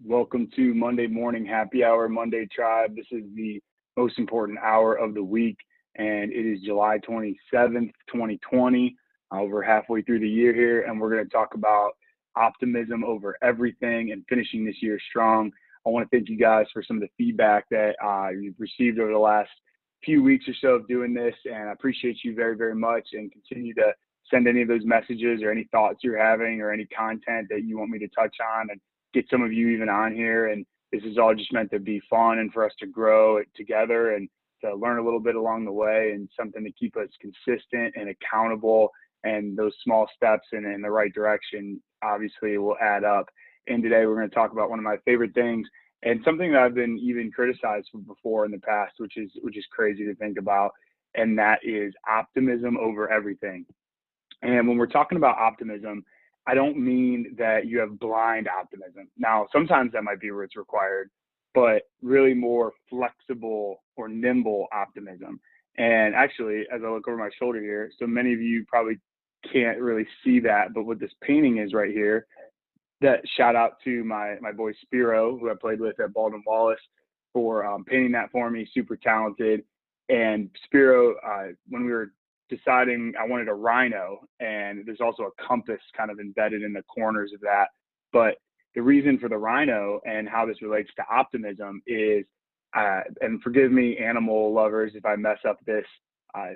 Welcome to Monday Morning Happy Hour, Monday Tribe. This is the most important hour of the week, and it is July 27th, 2020. We're halfway through the year here, and we're going to talk about optimism over everything and finishing this year strong. I want to thank you guys for some of the feedback that you've received over the last few weeks or so of doing this, and I appreciate you very, very much, and continue to send any of those messages or any thoughts you're having or any content that you want me to touch on and get some of you even on here. And this is all just meant to be fun and for us to grow it together and to learn a little bit along the way, and something to keep us consistent and accountable. And those small steps in the right direction obviously will add up. And today we're going to talk about one of my favorite things, and something that I've been even criticized for before in the past, which is crazy to think about, and that is optimism over everything. And when we're talking about optimism, I don't mean that you have blind optimism. Now, sometimes that might be where it's required, but really more flexible or nimble optimism. And actually, as I look over my shoulder here, so many of you probably can't really see that, but what this painting is right here, that shout out to my boy Spiro, who I played with at Baldwin Wallace, for painting that for me, super talented. And Spiro, when we were deciding, I wanted a rhino, and there's also a compass kind of embedded in the corners of that. But the reason for the rhino and how this relates to optimism is, and forgive me, animal lovers, if I mess up this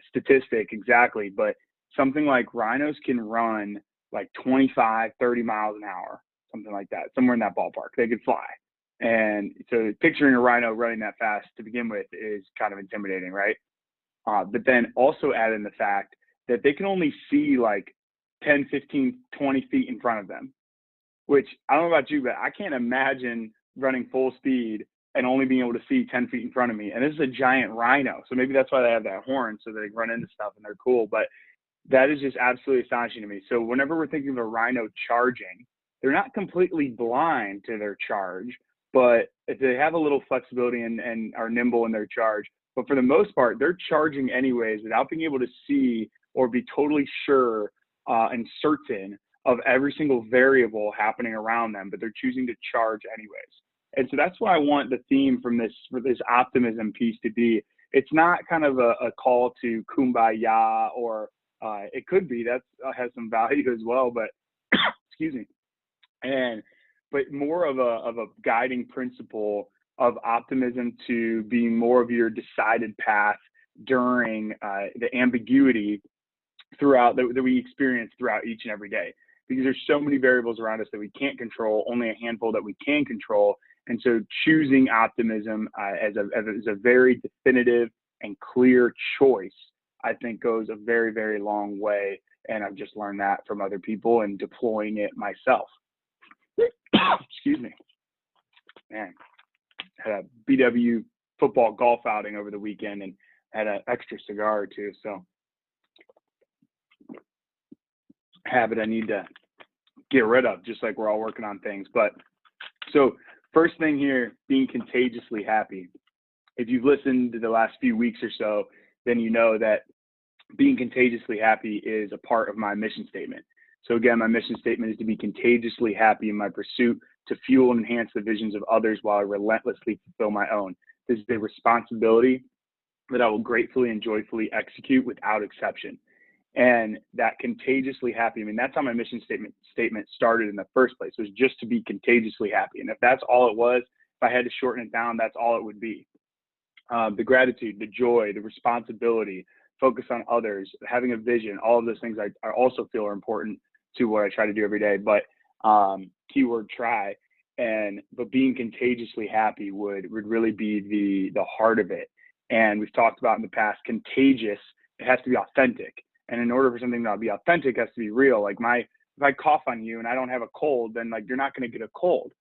statistic exactly, but something like rhinos can run like 25, 30 miles an hour, something like that, somewhere in that ballpark. They could fly. And so picturing a rhino running that fast to begin with is kind of intimidating, right? But then also add in the fact that they can only see like 10, 15, 20 feet in front of them, which I don't know about you, but I can't imagine running full speed and only being able to see 10 feet in front of me. And this is a giant rhino. So maybe that's why they have that horn, so they run into stuff and they're cool. But that is just absolutely astonishing to me. So whenever we're thinking of a rhino charging, they're not completely blind to their charge, but if they have a little flexibility and are nimble in their charge. But for the most part, they're charging anyways without being able to see or be totally sure and certain of every single variable happening around them, but they're choosing to charge anyways. And so that's why I want the theme for this optimism piece to be. It's not kind of a call to kumbaya, or it could be, that has some value as well, but excuse me. But more of a guiding principle of optimism to being more of your decided path during the ambiguity throughout that we experience throughout each and every day, because there's so many variables around us that we can't control, only a handful that we can control. And so choosing optimism as a very definitive and clear choice, I think, goes a very, very long way. And I've just learned that from other people and deploying it myself. Excuse me, man. Had a BW football golf outing over the weekend and had an extra cigar or two. So habit I need to get rid of, just like we're all working on things. But so first thing here, being contagiously happy. If you've listened to the last few weeks or so, then you know that being contagiously happy is a part of my mission statement. So again, my mission statement is to be contagiously happy in my pursuit to fuel and enhance the visions of others while I relentlessly fulfill my own. This is a responsibility that I will gratefully and joyfully execute without exception. And that contagiously happy, I mean, that's how my mission statement started in the first place, was just to be contagiously happy. And if that's all it was, if I had to shorten it down, that's all it would be. The gratitude, the joy, the responsibility, focus on others, having a vision, all of those things I also feel are important to what I try to do every day. But keyword try, but being contagiously happy would really be the heart of it. And we've talked about in the past, contagious, it has to be authentic. And in order for something to be authentic, it has to be real. Like if I cough on you and I don't have a cold, then like you're not going to get a cold.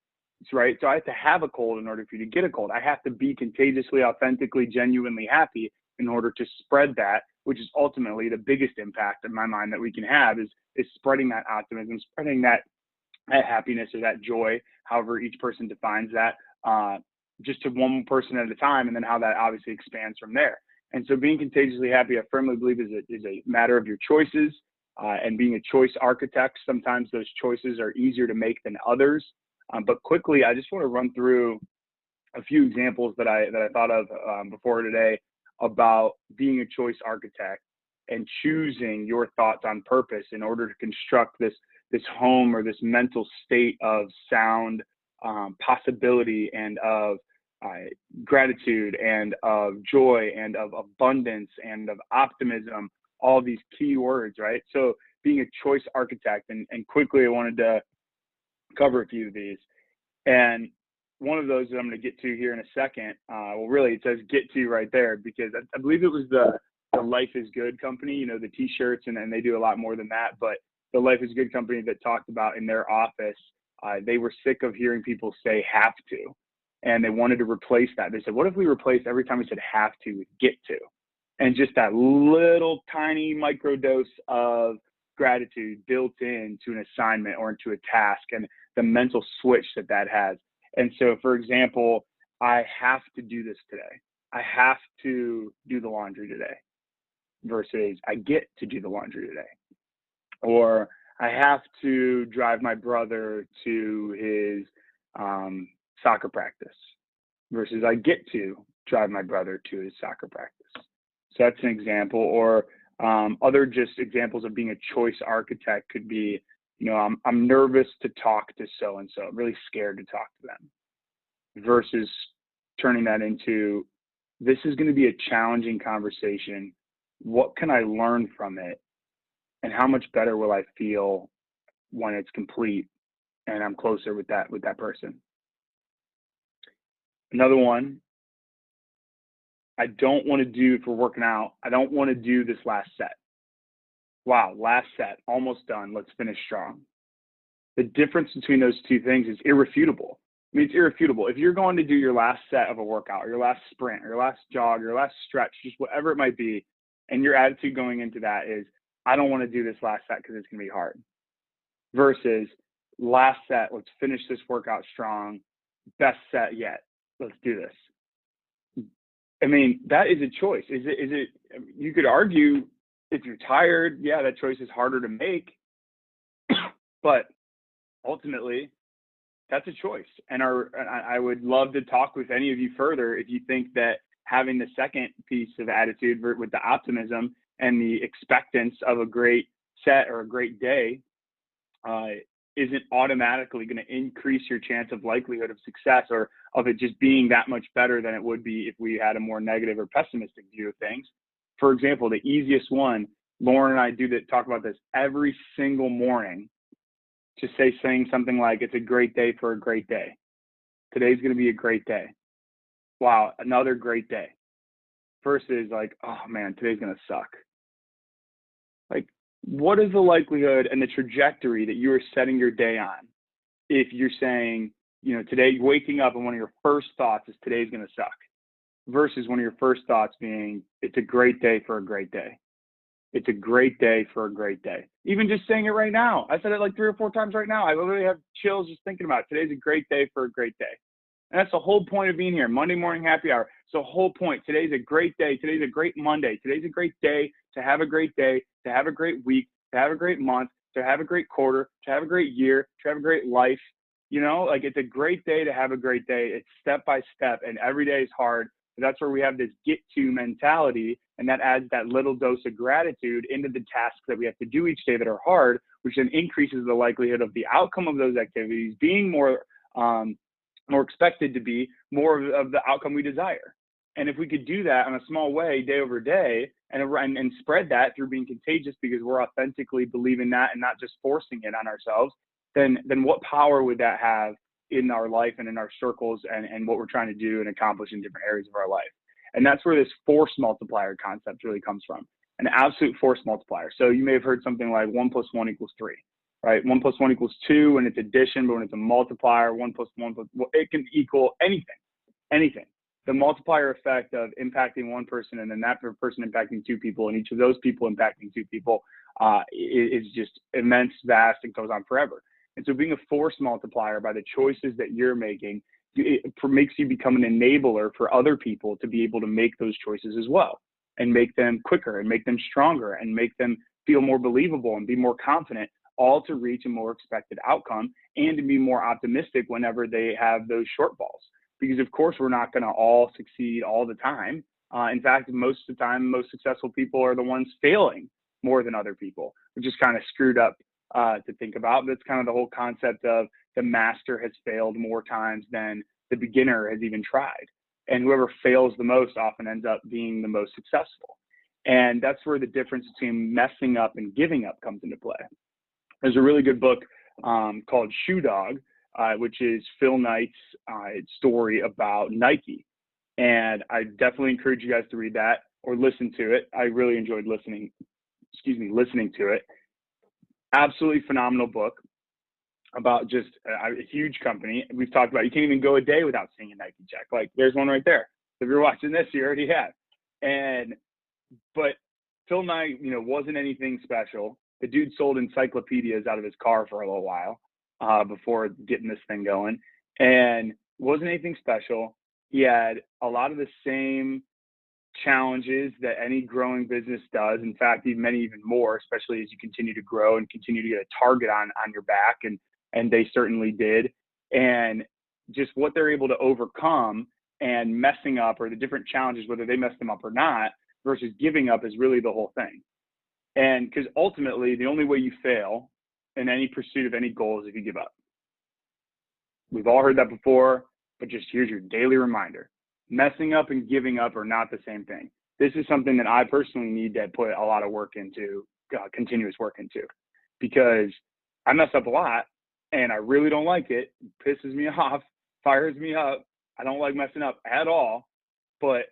Right? So I have to have a cold in order for you to get a cold. I have to be contagiously, authentically, genuinely happy in order to spread that, which is ultimately the biggest impact in my mind that we can have is spreading that optimism, spreading that happiness or that joy, however each person defines that, just to one person at a time, and then how that obviously expands from there. And so being contagiously happy, I firmly believe, is a matter of your choices, and being a choice architect. Sometimes those choices are easier to make than others. But quickly, I just want to run through a few examples that I thought of before today about being a choice architect and choosing your thoughts on purpose in order to construct this home or this mental state of sound possibility and of gratitude and of joy and of abundance and of optimism, all these key words, right? So being a choice architect, and quickly I wanted to cover a few of these. And one of those that I'm going to get to here in a second, well, really, it says get to right there, because I believe it was the Life is Good company, you know, the t-shirts, and they do a lot more than that. But the Life is Good company that talked about in their office, they were sick of hearing people say have to. And they wanted to replace that. They said, what if we replace every time we said have to with get to? And just that little tiny microdose of gratitude built into an assignment or into a task, and the mental switch that has. And so, for example, I have to do this today. I have to do the laundry today versus I get to do the laundry today. Or I have to drive my brother to his soccer practice versus I get to drive my brother to his soccer practice. So that's an example. Or other just examples of being a choice architect could be, you know, I'm nervous to talk to so-and-so. I'm really scared to talk to them, versus turning that into, this is going to be a challenging conversation. What can I learn from it? And how much better will I feel when it's complete and I'm closer with that person? Another one, I don't want to do, if we're working out, I don't want to do this last set. Wow, last set, almost done. Let's finish strong. The difference between those two things is irrefutable. I mean, it's irrefutable. If you're going to do your last set of a workout, or your last sprint, or your last jog, or your last stretch, just whatever it might be, and your attitude going into that is, I don't want to do this last set because it's going to be hard. Versus last set, let's finish this workout strong. Best set yet. Let's do this. I mean, that is a choice. Is it, you could argue if you're tired, yeah, that choice is harder to make, but ultimately that's a choice. And I would love to talk with any of you further if you think that having the second piece of attitude with the optimism and the expectance of a great set or a great day isn't automatically going to increase your chance of likelihood of success, or of it just being that much better than it would be if we had a more negative or pessimistic view of things. For example, the easiest one, Lauren and I talk about this every single morning, just saying something like, it's a great day for a great day. Today's going to be a great day. Wow, another great day. Versus like, oh man, today's going to suck. Like, what is the likelihood and the trajectory that you are setting your day on if you're saying, you know, today, waking up and one of your first thoughts is today's going to suck, versus one of your first thoughts being, it's a great day for a great day. It's a great day for a great day. Even just saying it right now. I said it like 3 or 4 times right now. I literally have chills just thinking about it. Today's a great day for a great day. And that's the whole point of being here. Monday morning happy hour. It's the whole point. Today's a great day. Today's a great Monday. Today's a great day to have a great day, to have a great week, to have a great month, to have a great quarter, to have a great year, to have a great life. You know, like, it's a great day to have a great day. It's step by step, and every day is hard. But that's where we have this get to mentality, and that adds that little dose of gratitude into the tasks that we have to do each day that are hard, which then increases the likelihood of the outcome of those activities being more expected to be more of the outcome we desire. And if we could do that in a small way, day over day, and spread that through being contagious, because we're authentically believing that and not just forcing it on ourselves, then what power would that have in our life and in our circles and what we're trying to do and accomplish in different areas of our life? And that's where this force multiplier concept really comes from, an absolute force multiplier. So you may have heard something like 1 + 1 = 3, right? 1 + 1 = 2 when it's addition, but when it's a multiplier, 1 + 1 = it can equal anything. The multiplier effect of impacting one person and then that person impacting 2 people, and each of those people impacting 2 people is just immense, vast, and goes on forever. And so being a force multiplier by the choices that you're making, it makes you become an enabler for other people to be able to make those choices as well, and make them quicker and make them stronger and make them feel more believable and be more confident all to reach a more expected outcome and to be more optimistic whenever they have those shortfalls. Because of course, we're not going to all succeed all the time. In fact, most of the time, most successful people are the ones failing more than other people, which is kind of screwed up to think about. That's kind of the whole concept of the master has failed more times than the beginner has even tried. And whoever fails the most often ends up being the most successful. And that's where the difference between messing up and giving up comes into play. There's a really good book called Shoe Dog, which is Phil Knight's story about Nike. And I definitely encourage you guys to read that or listen to it. I really enjoyed listening to it. Absolutely phenomenal book about just a huge company. We've talked about, you can't even go a day without seeing a Nike check. Like, there's one right there. If you're watching this, you already have. But Phil Knight, wasn't anything special. The dude sold encyclopedias out of his car for a little while before getting this thing going, and wasn't anything special. He had a lot of the same challenges that any growing business does. In fact, even more, especially as you continue to grow and continue to get a target on your back, and they certainly did. And just what they're able to overcome and messing up, or the different challenges, whether they mess them up or not, versus giving up, is really the whole thing. And because ultimately, the only way you fail in any pursuit of any goal is if you give up. We've all heard that before, but just here's your daily reminder. Messing up and giving up are not the same thing. This is something that I personally need to put a lot of work into, continuous work into, because I mess up a lot and I really don't like it. It pisses me off, fires me up. I don't like messing up at all, but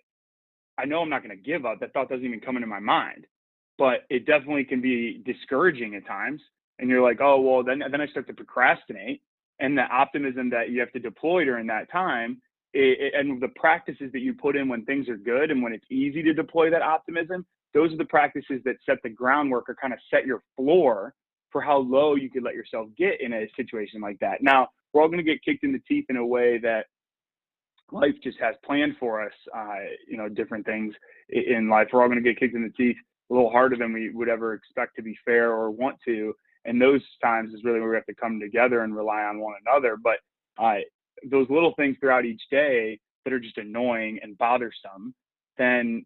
I know I'm not going to give up. That thought doesn't even come into my mind, but it definitely can be discouraging at times. And you're like, oh, well, then I start to procrastinate. And the optimism that you have to deploy during that time, and the practices that you put in when things are good and when it's easy to deploy that optimism, those are the practices that set the groundwork, or kind of set your floor for how low you could let yourself get in a situation like that. Now, we're all going to get kicked in the teeth in a way that life just has planned for us, different things in life. We're all going to get kicked in the teeth a little harder than we would ever expect to be fair or want to. And those times is really where we have to come together and rely on one another. But those little things throughout each day that are just annoying and bothersome, then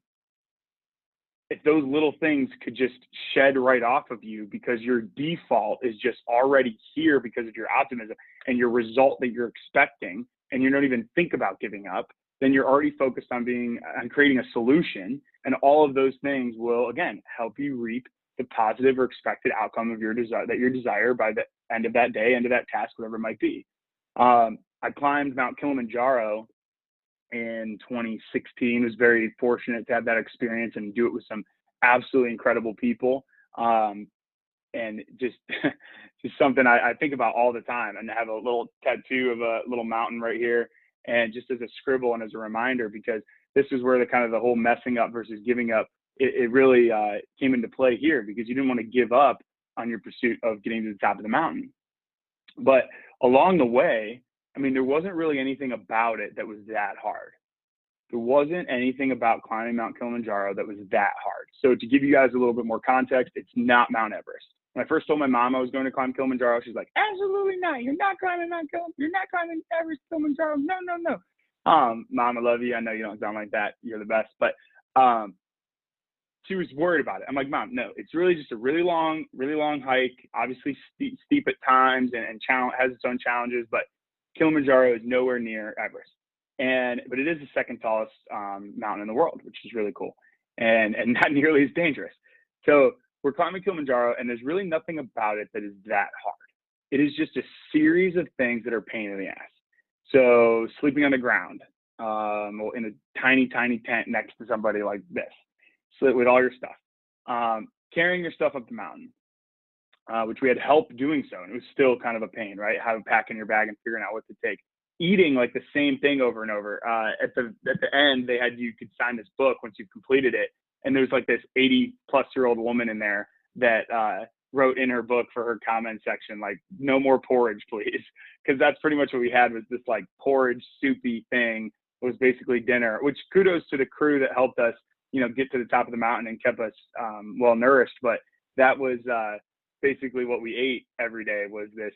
if those little things could just shed right off of you, because your default is just already here because of your optimism and your result that you're expecting, and you don't even think about giving up, then you're already focused on creating a solution. And all of those things will, again, help you reap the positive or expected outcome of your desire by the end of that day, end of that task, whatever it might be. I climbed Mount Kilimanjaro in 2016. Was very fortunate to have that experience and do it with some absolutely incredible people. And just something I think about all the time. And I have a little tattoo of a little mountain right here, and just as a scribble and as a reminder, because this is where the whole messing up versus giving up, it really came into play here, because you didn't want to give up on your pursuit of getting to the top of the mountain. But along the way, there wasn't really anything about it that was that hard. There wasn't anything about climbing Mount Kilimanjaro that was that hard. So to give you guys a little bit more context, it's not Mount Everest. When I first told my mom I was going to climb Kilimanjaro, she's like, absolutely not. You're not climbing Mount Kilimanjaro. You're not climbing Everest, Kilimanjaro. No. Mom, I love you. I know you don't sound like that. You're the best. But she was worried about it. I'm like, Mom, no, it's really just a really long hike, obviously steep at times, and has its own challenges, but Kilimanjaro is nowhere near Everest. But it is the second tallest mountain in the world, which is really cool, and not nearly as dangerous. So we're climbing Kilimanjaro, and there's really nothing about it that is that hard. It is just a series of things that are pain in the ass. So sleeping on the ground, in a tiny tent next to somebody like this, with all your stuff, carrying your stuff up the mountain, which we had help doing so, and it was still kind of a pain, right? Having to pack in your bag and figuring out what to take. Eating like the same thing over and over. At the end, you could sign this book once you've completed it, and there's like this 80-plus-year-old woman in there that wrote in her book for her comment section, like, no more porridge, please, because that's pretty much what we had, was this like porridge soupy thing. It was basically dinner. Which kudos to the crew that helped us, get to the top of the mountain and kept us well nourished. But that was basically what we ate every day was this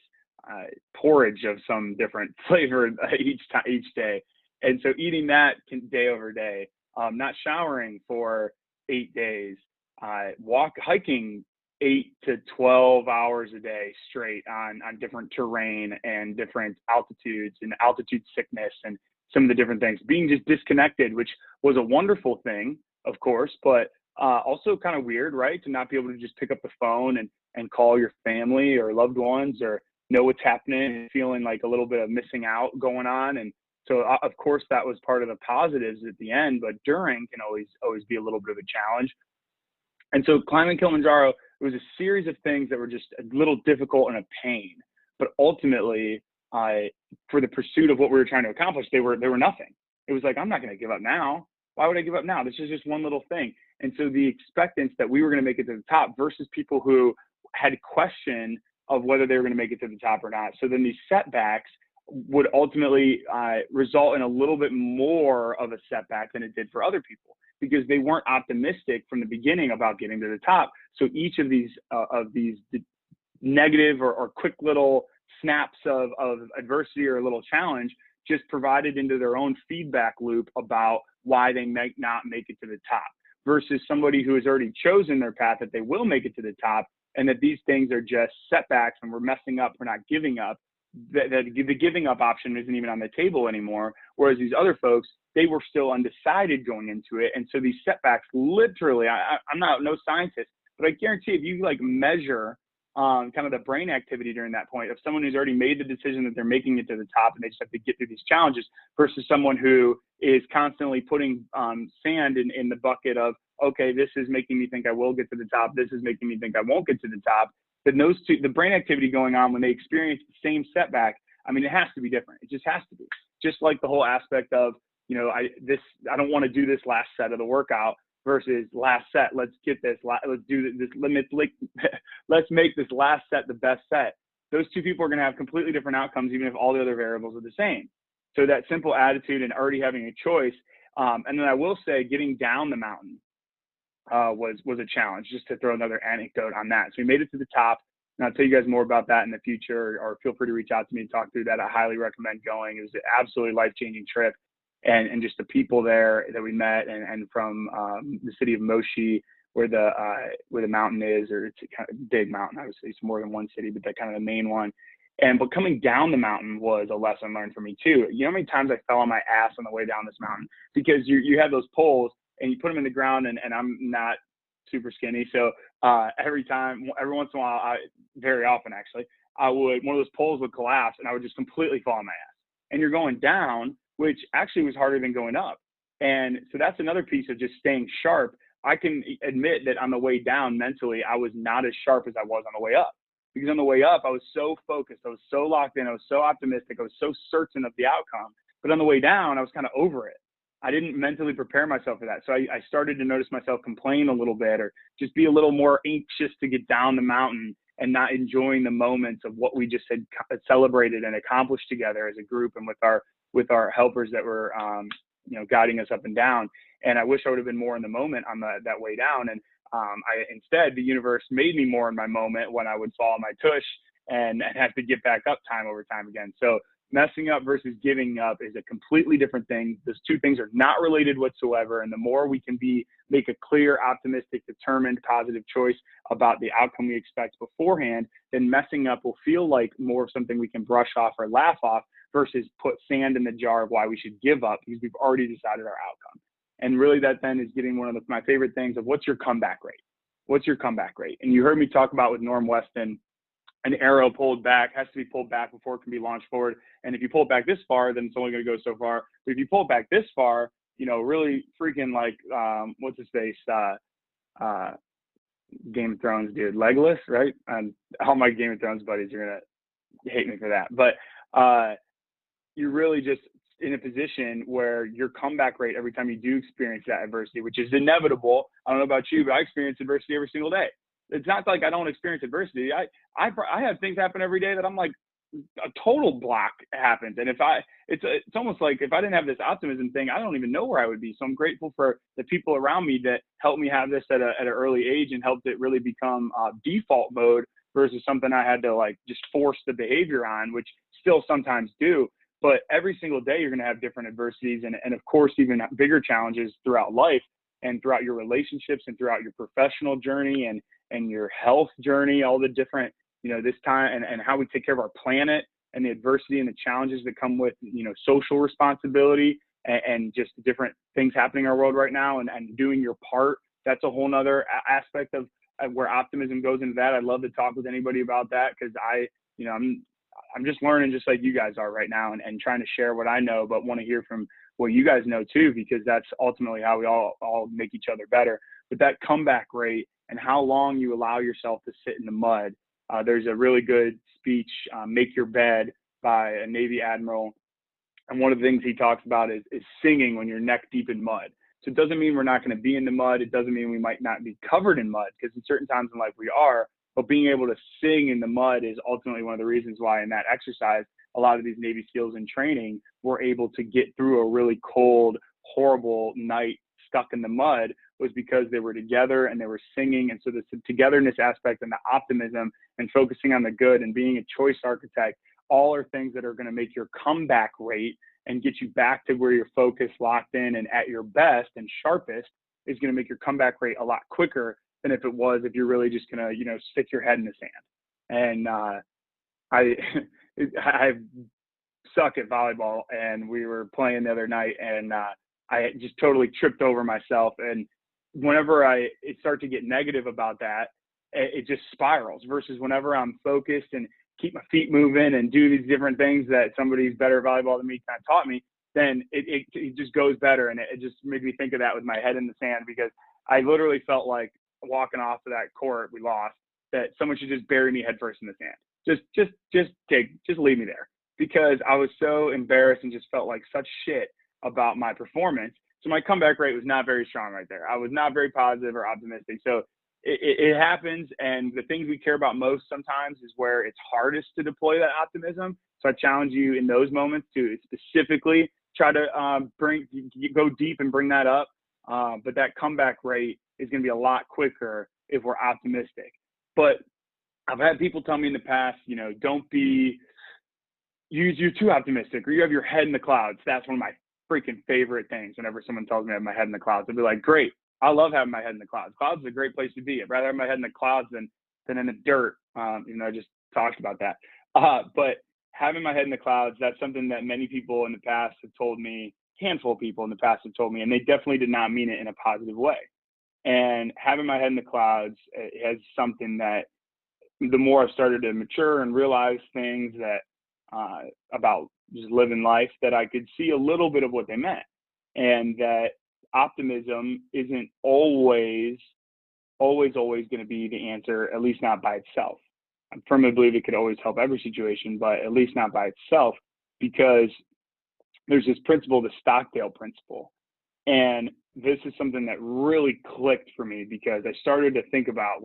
porridge of some different flavor each day. And so eating that day over day, not showering for 8 days, hiking 8 to 12 hours a day straight on different terrain and different altitudes and altitude sickness and some of the different things, being just disconnected, which was a wonderful thing, of course, but also kind of weird, right? To not be able to just pick up the phone and call your family or loved ones or know what's happening and feeling like a little bit of missing out going on. And so, of course, that was part of the positives at the end, but during can always be a little bit of a challenge. And so climbing Kilimanjaro, it was a series of things that were just a little difficult and a pain, but ultimately, for the pursuit of what we were trying to accomplish, they were nothing. It was like, I'm not going to give up now. Why would I give up now? This is just one little thing. And so the expectance that we were going to make it to the top versus people who had question of whether they were going to make it to the top or not. So then these setbacks would ultimately result in a little bit more of a setback than it did for other people, because they weren't optimistic from the beginning about getting to the top. So each of these negative or quick little snaps of adversity or a little challenge just provided into their own feedback loop about why they might not make it to the top, versus somebody who has already chosen their path that they will make it to the top, and that these things are just setbacks and we're messing up, we're not giving up. That the giving up option isn't even on the table anymore. Whereas these other folks, they were still undecided going into it. And so these setbacks, literally, I'm not no scientist, but I guarantee if you like measure kind of the brain activity during that point of someone who's already made the decision that they're making it to the top and they just have to get through these challenges, versus someone who is constantly putting sand in the bucket of, okay, this is making me think I will get to the top, this is making me think I won't get to the top. Then those two, the brain activity going on when they experience the same setback, I mean, it has to be different. It just has to be. Just like the whole aspect of, I don't want to do this last set of the workout versus last set. Let's get this. Let's do this. Let's make this last set the best set. Those two people are going to have completely different outcomes, even if all the other variables are the same. So that simple attitude and already having a choice. And then I will say, getting down the mountain was a challenge, just to throw another anecdote on that. So we made it to the top, and I'll tell you guys more about that in the future, or feel free to reach out to me and talk through that. I highly recommend going. It was an absolutely life-changing trip, and just the people there that we met, and from the city of Moshi, where the mountain is, or it's a kind of big mountain, obviously it's more than one city, but that's kind of the main one. But coming down the mountain was a lesson learned for me too. You know how many times I fell on my ass on the way down this mountain, because you have those poles and you put them in the ground, and I'm not super skinny. So every once in a while, very often actually, one of those poles would collapse and I would just completely fall on my ass. And you're going down, which actually was harder than going up. And so that's another piece of just staying sharp. I can admit that on the way down mentally, I was not as sharp as I was on the way up. Because on the way up, I was so focused, I was so locked in, I was so optimistic, I was so certain of the outcome. But on the way down, I was kind of over it. I didn't mentally prepare myself for that. So I started to notice myself complain a little bit, or just be a little more anxious to get down the mountain, and not enjoying the moments of what we just had celebrated and accomplished together as a group, and with our helpers that were guiding us up and down. And I wish I would have been more in the moment on that way down. And instead, the universe made me more in my moment when I would fall on my tush and have to get back up time over time again. So messing up versus giving up is a completely different thing. Those two things are not related whatsoever. And the more we can make a clear, optimistic, determined, positive choice about the outcome we expect beforehand, then messing up will feel like more of something we can brush off or laugh off, versus put sand in the jar of why we should give up, because we've already decided our outcome. And really that then is getting one of my favorite things of, what's your comeback rate? What's your comeback rate? And you heard me talk about with Norm Weston, an arrow pulled back has to be pulled back before it can be launched forward. And if you pull it back this far, then it's only going to go so far. But if you pull it back this far, really freaking like, what's his face? Game of Thrones dude, Legolas, right? And all my Game of Thrones buddies are going to hate me for that. But you're really just in a position where your comeback rate every time you do experience that adversity, which is inevitable. I don't know about you, but I experience adversity every single day. It's not like I don't experience adversity. I have things happen every day that I'm like, a total block happens. And it's almost like if I didn't have this optimism thing, I don't even know where I would be. So I'm grateful for the people around me that helped me have this at an early age and helped it really become default mode, versus something I had to like just force the behavior on, which still sometimes do. But every single day you're going to have different adversities and of course, even bigger challenges throughout life and throughout your relationships and throughout your professional journey and your health journey, all the different, this time and how we take care of our planet and the adversity and the challenges that come with, social responsibility and just different things happening in our world right now and doing your part. That's a whole nother aspect of where optimism goes into that. I'd love to talk with anybody about that because I'm just learning just like you guys are right now and trying to share what I know, but want to hear from what you guys know too, because that's ultimately how we all make each other better. But that comeback rate and how long you allow yourself to sit in the mud. There's a really good speech, Make Your Bed, by a Navy admiral. And one of the things he talks about is singing when you're neck deep in mud. So it doesn't mean we're not going to be in the mud. It doesn't mean we might not be covered in mud, because in certain times in life we are. But being able to sing in the mud is ultimately one of the reasons why in that exercise, a lot of these Navy SEALs in training were able to get through a really cold, horrible night stuck in the mud, was because they were together and they were singing. And so the togetherness aspect and the optimism and focusing on the good and being a choice architect, all are things that are going to make your comeback rate and get you back to where you're focused, locked in, and at your best and sharpest is going to make your comeback rate a lot quicker than if you're really just going to, stick your head in the sand. And I suck at volleyball, and we were playing the other night, and I just totally tripped over myself. And whenever it start to get negative about that, it just spirals, versus whenever I'm focused and keep my feet moving and do these different things that somebody's better at volleyball than me kind of taught me, then it just goes better. And it just made me think of that with my head in the sand, because I literally felt like walking off of that court, we lost, that someone should just bury me headfirst in the sand. Just leave me there, because I was so embarrassed and just felt like such shit about my performance. So my comeback rate was not very strong right there. I was not very positive or optimistic. So it happens, and the things we care about most sometimes is where it's hardest to deploy that optimism. So I challenge you in those moments to specifically try to go deep and bring that up. But that comeback rate is going to be a lot quicker if we're optimistic. But I've had people tell me in the past, you're too optimistic, or you have your head in the clouds. That's one of my freaking favorite things. Whenever someone tells me I have my head in the clouds, I'll be like, great. I love having my head in the clouds. Clouds is a great place to be. I'd rather have my head in the clouds than in the dirt. I just talked about that. But having my head in the clouds, that's something that many people in the past have told me, handful of people in the past have told me, and they definitely did not mean it in a positive way. And having my head in the clouds is something that the more I've started to mature and realize things that about just living life, that I could see a little bit of what they meant, and that optimism isn't always going to be the answer, at least not by itself. I firmly believe it could always help every situation, but at least not by itself, because there's this principle, the Stockdale principle. And this is something that really clicked for me, because I started to think about,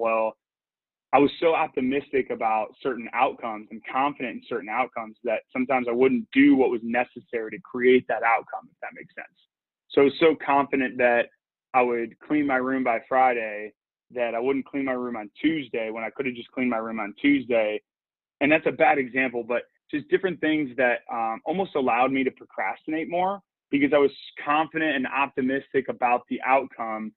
I was so optimistic about certain outcomes and confident in certain outcomes that sometimes I wouldn't do what was necessary to create that outcome, if that makes sense. So I was so confident that I would clean my room by Friday that I wouldn't clean my room on Tuesday, when I could have just cleaned my room on Tuesday. And that's a bad example, but just different things that almost allowed me to procrastinate more, because I was confident and optimistic about the outcome.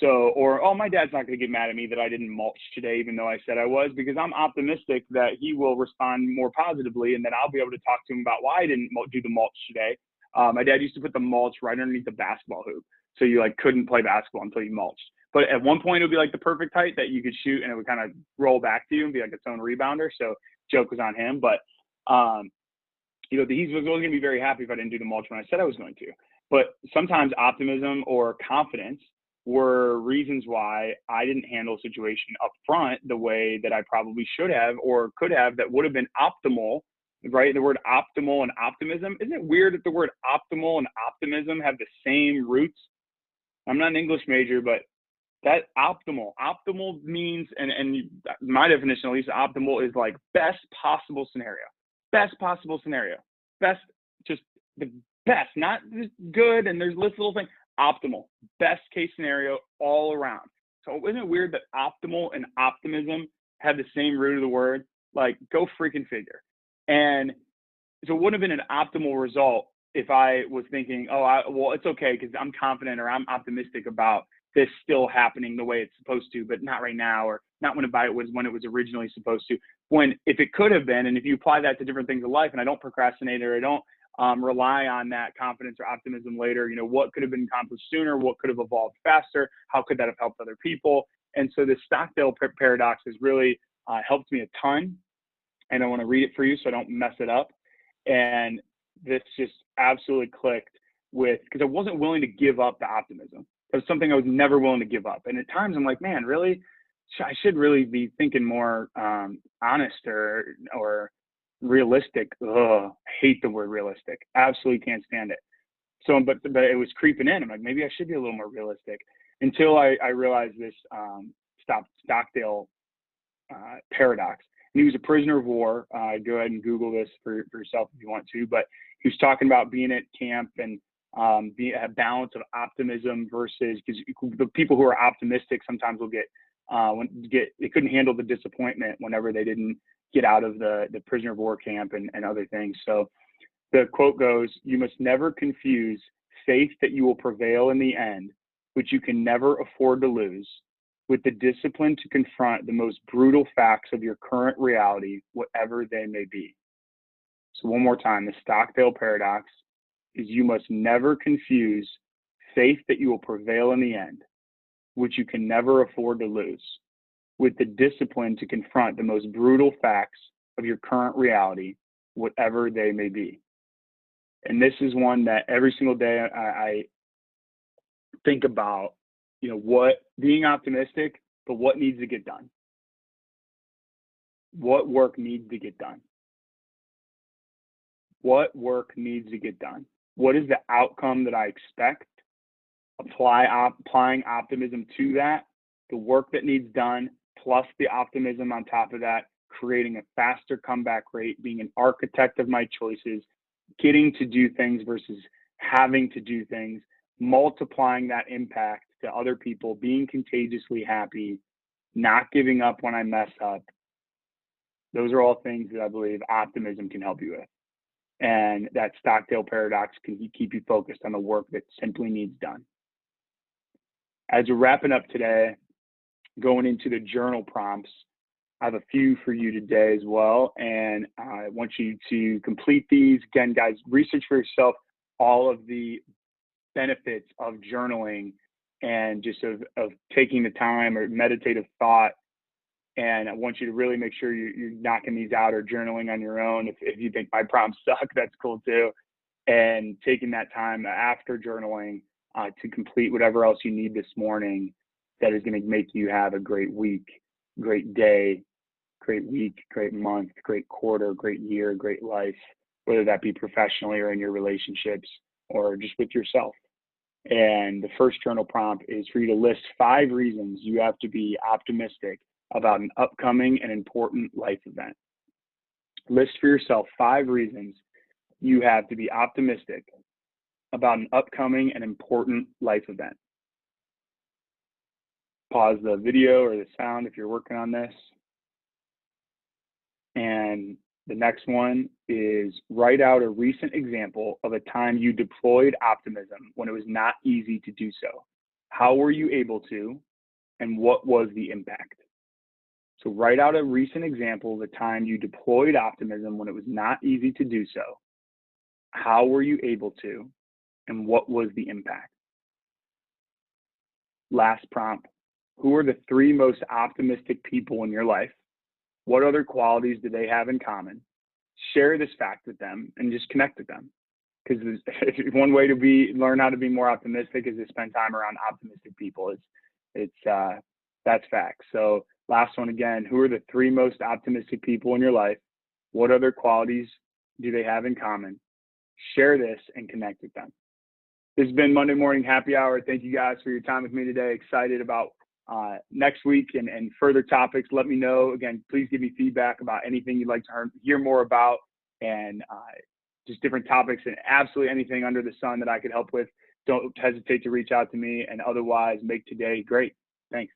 So, my dad's not going to get mad at me that I didn't mulch today, even though I said I was, because I'm optimistic that he will respond more positively, and then I'll be able to talk to him about why I didn't do the mulch today. My dad used to put the mulch right underneath the basketball hoop, so you couldn't play basketball until you mulched. But at one point, it would be like the perfect height that you could shoot, and it would kind of roll back to you and be like its own rebounder. So joke was on him, but he was going to be very happy if I didn't do the mulch when I said I was going to. But sometimes optimism or confidence were reasons why I didn't handle a situation up front the way that I probably should have or could have, that would have been optimal, right? The word optimal and optimism. Isn't it weird that the word optimal and optimism have the same roots? I'm not an English major, but that optimal means, and my definition, at least, optimal is like best possible scenario, best, just the best, not just good. And there's this little thing, optimal, best case scenario all around. So isn't it weird that optimal and optimism have the same root of the word. Like, go freaking figure. And so it wouldn't have been an optimal result if I was thinking, oh, well, it's okay because I'm confident or I'm optimistic about this still happening the way it's supposed to, but not right now, or not when it was originally supposed to. When if it could have been, and if you apply that to different things in life, and I don't procrastinate or I don't rely on that confidence or optimism later, what could have been accomplished sooner? What could have evolved faster? How could that have helped other people? And so this Stockdale paradox has really helped me a ton. And I want to read it for you so I don't mess it up. And this just absolutely clicked because I wasn't willing to give up the optimism. It was something I was never willing to give up. And at times I'm like, man, really? I should really be thinking more honest or realistic. Ugh, I hate the word realistic. Absolutely can't stand it. So, but it was creeping in. I'm like, maybe I should be a little more realistic until I realized this Stockdale paradox. And he was a prisoner of war. Go ahead and Google this for yourself if you want to. But he was talking about being at camp and a balance of optimism versus, because the people who are optimistic sometimes will they couldn't handle the disappointment whenever they didn't get out of the prisoner of war camp and other things. So the quote goes, "You must never confuse faith that you will prevail in the end, which you can never afford to lose, with the discipline to confront the most brutal facts of your current reality, whatever they may be." So one more time, the Stockdale paradox is you must never confuse faith that you will prevail in the end, which you can never afford to lose, with the discipline to confront the most brutal facts of your current reality, whatever they may be. And this is one that every single day I think about, what being optimistic, but what needs to get done? What work needs to get done? What work needs to get done? What is the outcome that I expect? Applying optimism to that, the work that needs done, plus the optimism on top of that, creating a faster comeback rate, being an architect of my choices, getting to do things versus having to do things, multiplying that impact to other people, being contagiously happy, not giving up when I mess up. Those are all things that I believe optimism can help you with. And that Stockdale paradox can keep you focused on the work that simply needs done. As we're wrapping up today, going into the journal prompts, I have a few for you today as well. And I want you to complete these. Again, guys, research for yourself all of the benefits of journaling and just of taking the time or meditative thought. And I want you to really make sure you're knocking these out or journaling on your own. If you think my prompts suck, that's cool too. And taking that time after journaling to complete whatever else you need this morning that is going to make you have a great week, great day, great week, great month, great quarter, great year, great life, whether that be professionally or in your relationships or just with yourself. And the first journal prompt is for you to list 5 reasons you have to be optimistic about an upcoming and important life event. List for yourself 5 reasons you have to be optimistic about an upcoming and important life event. Pause the video or the sound if you're working on this. And the next one is write out a recent example of a time you deployed optimism when it was not easy to do so. How were you able to, and what was the impact? So write out a recent example of a time you deployed optimism when it was not easy to do so. How were you able to, and what was the impact? Last prompt, who are the 3 most optimistic people in your life? What other qualities do they have in common? Share this fact with them and just connect with them. Because one way to learn how to be more optimistic is to spend time around optimistic people. That's fact. So last one again, who are the 3 most optimistic people in your life? What other qualities do they have in common? Share this and connect with them. This has been Monday Morning Happy Hour. Thank you guys for your time with me today. Excited about next week and further topics. Let me know. Again, please give me feedback about anything you'd like to hear more about and just different topics and absolutely anything under the sun that I could help with. Don't hesitate to reach out to me, and otherwise make today great. Thanks.